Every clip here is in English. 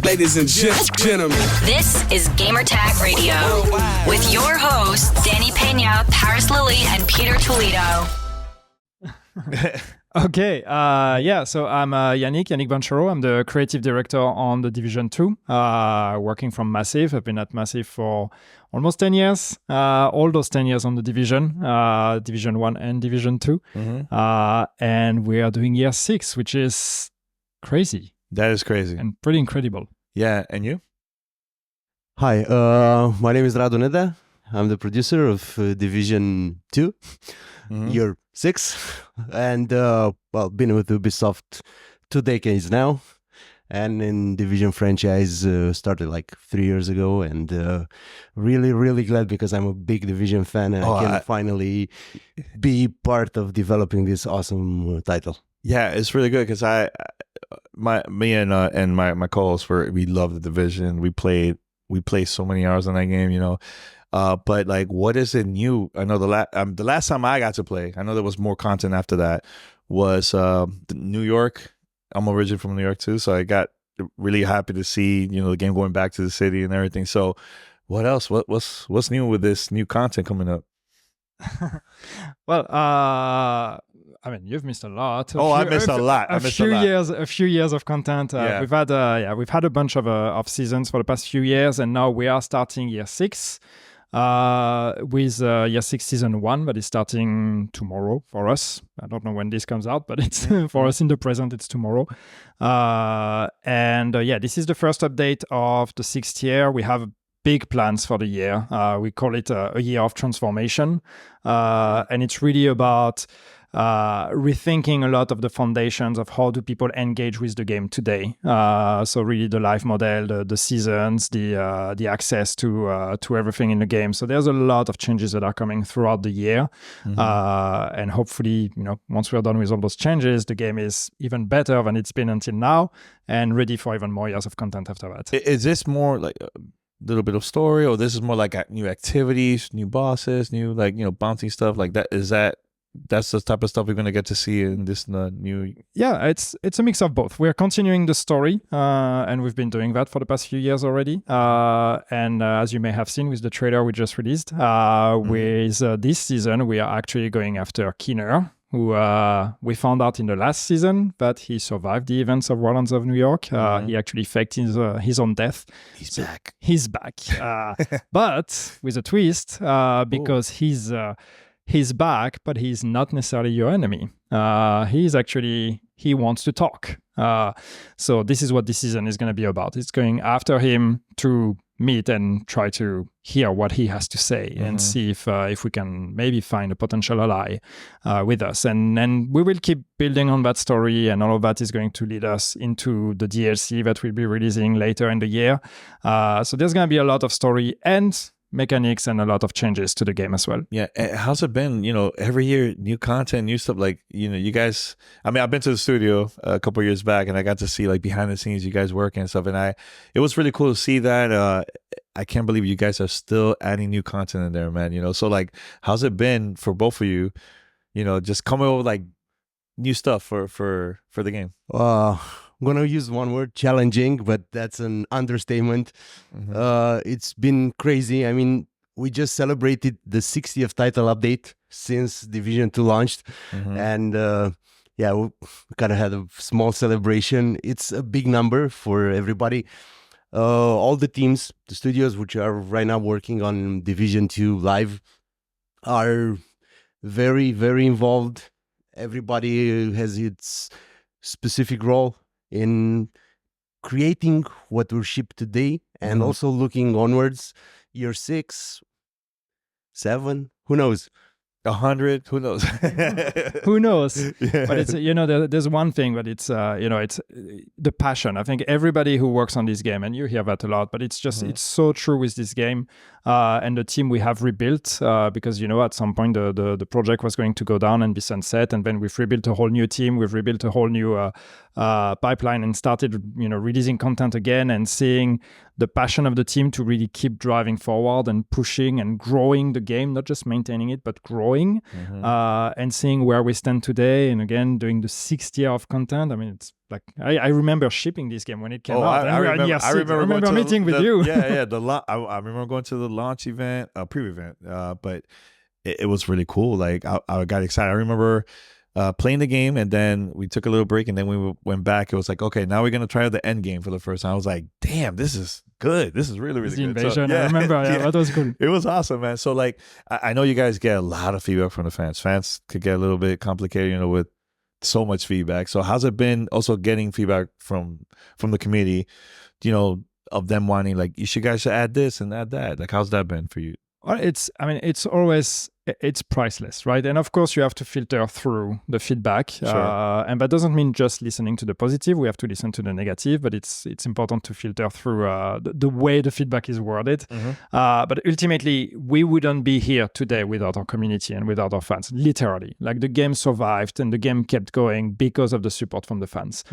Ladies and gentlemen, this is Gamertag Radio with your hosts Danny Pena, Paris Lilly, and Peter Toledo. Okay, so I'm Yannick Banchero. I'm the creative director on The Division 2, working from Massive. I've been at Massive for almost 10 years, all those 10 years on The Division, Division 1 and Division 2. And we are doing year 6, which is crazy. That is crazy. And pretty incredible. Yeah, and you? Hi, my name is Radu Neda. I'm the producer of Division 2, year 6, and been with Ubisoft 2 decades now, and in Division franchise started like 3 years ago, and really glad because I'm a big Division fan, and I can finally be part of developing this awesome title. Yeah, it's really good because me and my co-hosts we love the Division. We played so many hours on that game, you know. But like, what is it new? I know the last time I got to play, I know there was more content after that, was New York. I'm originally from New York too, so I got really happy to see, you know, the game going back to the city and everything. So what else? What's new with this new content coming up? Well, I mean, you've missed a lot. I missed a lot. A few years of content. We've had a bunch of seasons for the past few years, and now we are starting year 6 with year 6 season 1, but it's starting tomorrow for us. I don't know when this comes out, but it's for us in the present, it's tomorrow. This is the first update of the 6th year. We have big plans for the year. We call it a year of transformation, and it's really about rethinking a lot of the foundations of how do people engage with the game today. So really the life model, the seasons, the access to everything in the game. So there's a lot of changes that are coming throughout the year, and hopefully, you know, once we're done with all those changes, the game is even better than it's been until now, and ready for even more years of content after that. Is this more like a little bit of story, or this is more like new activities, new bosses, new, like, you know, bounty stuff like that? That's the type of stuff we're going to get to see in this new... Yeah, it's a mix of both. We're continuing the story, and we've been doing that for the past few years already. And as you may have seen with the trailer we just released, with this season, we are actually going after Keener, who we found out in the last season that he survived the events of Warlands of New York. He actually faked his own death. He's back. But with a twist, because he's back, but he's not necessarily your enemy. He wants to talk. So this is what this season is going to be about. It's going after him to meet and try to hear what he has to say and see if we can maybe find a potential ally with us. And we will keep building on that story, and all of that is going to lead us into the DLC that we'll be releasing later in the year. So there's going to be a lot of story and mechanics and a lot of changes to the game as well. Yeah. How's it been? You know, every year, new content, new stuff. Like, you know, you guys, I mean, I've been to the studio a couple of years back, and I got to see like behind the scenes, you guys working and stuff. And it was really cool to see that. I can't believe you guys are still adding new content in there, man. You know, so like, how's it been for both of you, you know, just coming up with like new stuff for the game? I'm going to use one word, challenging, but that's an understatement. It's been crazy. I mean, we just celebrated the 60th title update since Division 2 launched. And we kind of had a small celebration. It's a big number for everybody. All the teams, the studios, which are right now working on Division 2 live, are very, very involved. Everybody has its specific role in creating what will ship today, and also looking onwards, year 6, 7, who knows? 100, who knows? Who knows? Yeah. But it's, you know, there's one thing, but it's it's the passion. I think everybody who works on this game, and you hear that a lot, but it's just it's so true with this game, and the team we have rebuilt, because, you know, at some point the project was going to go down and be sunset, and then we've rebuilt a whole new team, we've rebuilt a whole new pipeline, and started, you know, releasing content again and seeing the passion of the team to really keep driving forward and pushing and growing the game, not just maintaining it, but growing, and seeing where we stand today. And again, doing the 6th year of content. I mean, it's like, I remember shipping this game when it came out. I remember meeting with you. Yeah. I remember going to the launch event, preview event, but it was really cool. Like I got excited. I remember playing the game, and then we took a little break, and then we went back. It was like, okay, now we're gonna try out the end game for the first time. I was like, damn, this is good. This is really, really the good. Invasion, I remember. Yeah, that was cool. It was awesome, man. So like, I know you guys get a lot of feedback from the fans. Fans could get a little bit complicated, with so much feedback. So how's it been also getting feedback from the community, of them wanting, like, you guys should add this and add that? Like, how's that been for you? Well, it's priceless, right? And of course, you have to filter through the feedback. Sure. And that doesn't mean just listening to the positive. We have to listen to the negative, but it's important to filter through the way the feedback is worded. But ultimately, we wouldn't be here today without our community and without our fans, literally. Like, the game survived and the game kept going because of the support from the fans.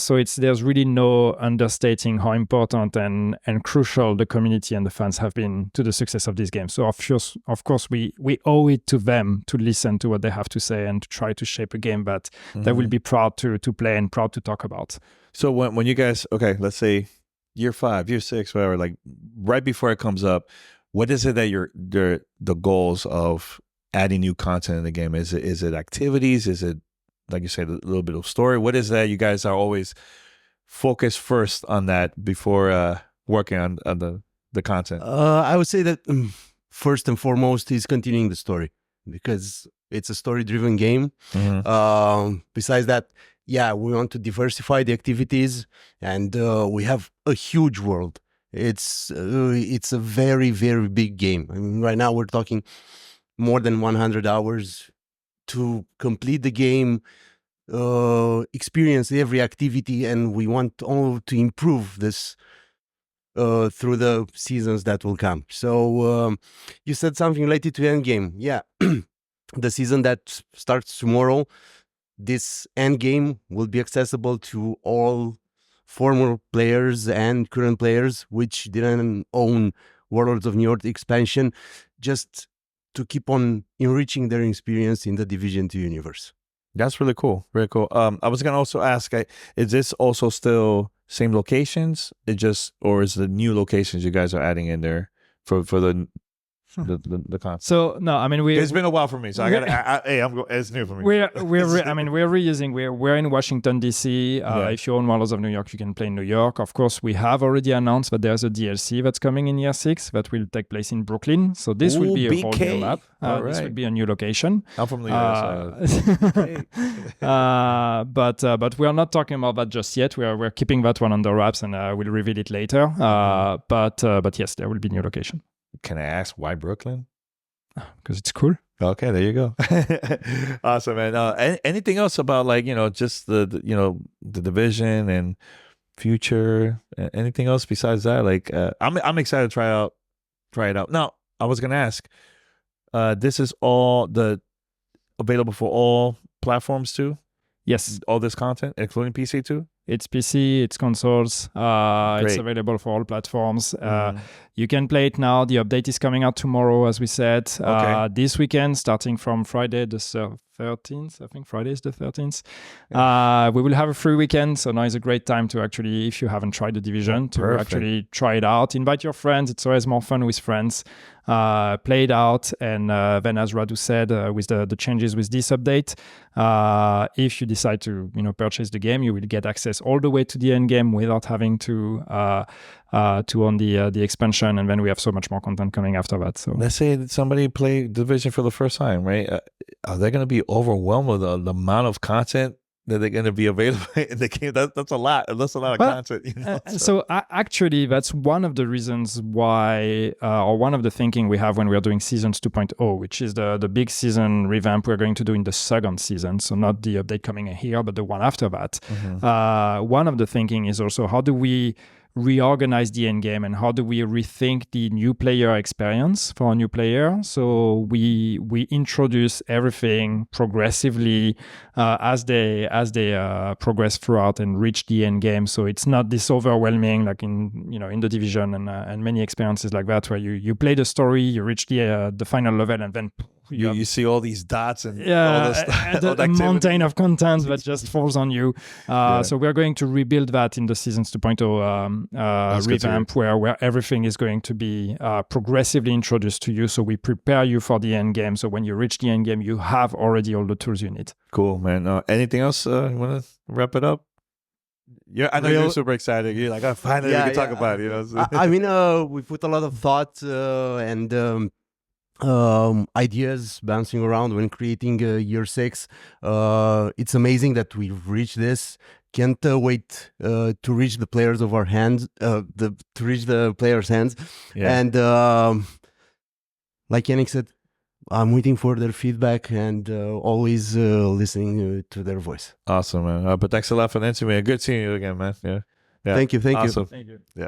So there's really no understating how important and crucial the community and the fans have been to the success of this game. So of course we owe it to them to listen to what they have to say and to try to shape a game that they will be proud to play and proud to talk about. So when you guys, okay, let's say year 5, year 6, whatever, like right before it comes up, what is it that the goals of adding new content in the game? Is it activities? Is it, like you said, a little bit of story? What is that you guys are always focused first on that before working on the content? I would say that first and foremost is continuing the story, because it's a story-driven game. Besides that, we want to diversify the activities, and we have a huge world. It's a very, very big game. I mean, right now we're talking more than 100 hours to complete the game, experience every activity, and we want all to improve this through the seasons that will come. So you said something related to endgame. Yeah, the season that starts tomorrow, this endgame will be accessible to all former players and current players which didn't own Warlords of New York expansion, just to keep on enriching their experience in the Division 2 universe. That's really cool. Very cool. I was gonna also ask, is this also still same locations? Or is the new locations you guys are adding in there for the concept? So no, I mean it's been a while for me, so it's new for me. We're reusing. We're in Washington DC. If you own Warlords of New York, you can play in New York. Of course, we have already announced that there's a DLC that's coming in year 6 that will take place in Brooklyn. So this will be a whole new map. This will be a new location. I'm from the US. But we are not talking about that just yet. We're keeping that one under wraps, and we'll reveal it later. But yes, there will be new location. Can I ask why Brooklyn? Because it's cool. Okay, there you go. Awesome, man. Anything else about, like, just the division and future? Anything else besides that? Like, I'm excited to try it out. Now, I was gonna ask, this is all available for all platforms too? Yes, all this content, including PC too. It's PC, it's consoles. It's available for all platforms. You can play it now. The update is coming out tomorrow, as we said. Okay. This weekend, starting from Friday the 13th. I think Friday is the 13th. We will have a free weekend. So now is a great time to actually, if you haven't tried The Division, to actually try it out. Invite your friends. It's always more fun with friends. Play it out. And then, as Radu said, with the changes with this update, if you decide to purchase the game, you will get access all the way to the end game without having to own the expansion. And then we have so much more content coming after that. So let's say that somebody play Division for the first time, right? Are they going to be overwhelmed with the amount of content that they're going to be available in the game? That's a lot. That's a lot of content. So actually, that's one of the reasons why, or one of the thinking we have when we are doing Seasons 2.0, which is the big season revamp we're going to do in the second season. So not the update coming in here, but the one after that. One of the thinking is also, how do we reorganize the end game and how do we rethink the new player experience for a new player. So we introduce everything progressively as they progress throughout and reach the end game. So it's not this overwhelming like in the Division and many experiences like that where you play the story, you reach the final level, and then you see all these dots and all this stuff, a mountain of content that just falls on you. So we're going to rebuild that in the Seasons 2.0 revamp where everything is going to be progressively introduced to you. So we prepare you for the end game. So when you reach the end game, you have already all the tools you need. Cool, man. Anything else you want to wrap it up? Yeah, I know you're super excited. You're like, finally we can talk about it. You know? I mean, we put a lot of thought and ideas bouncing around when creating year 6. It's amazing that we've reached this. Can't wait to reach the players of our hands, to reach the players' hands. Yeah. And like Yannick said, I'm waiting for their feedback and always listening to their voice. Awesome, man. But thanks a lot for the interview. Good seeing you again, man. Yeah. Thank you. Awesome. Thank you. Yeah.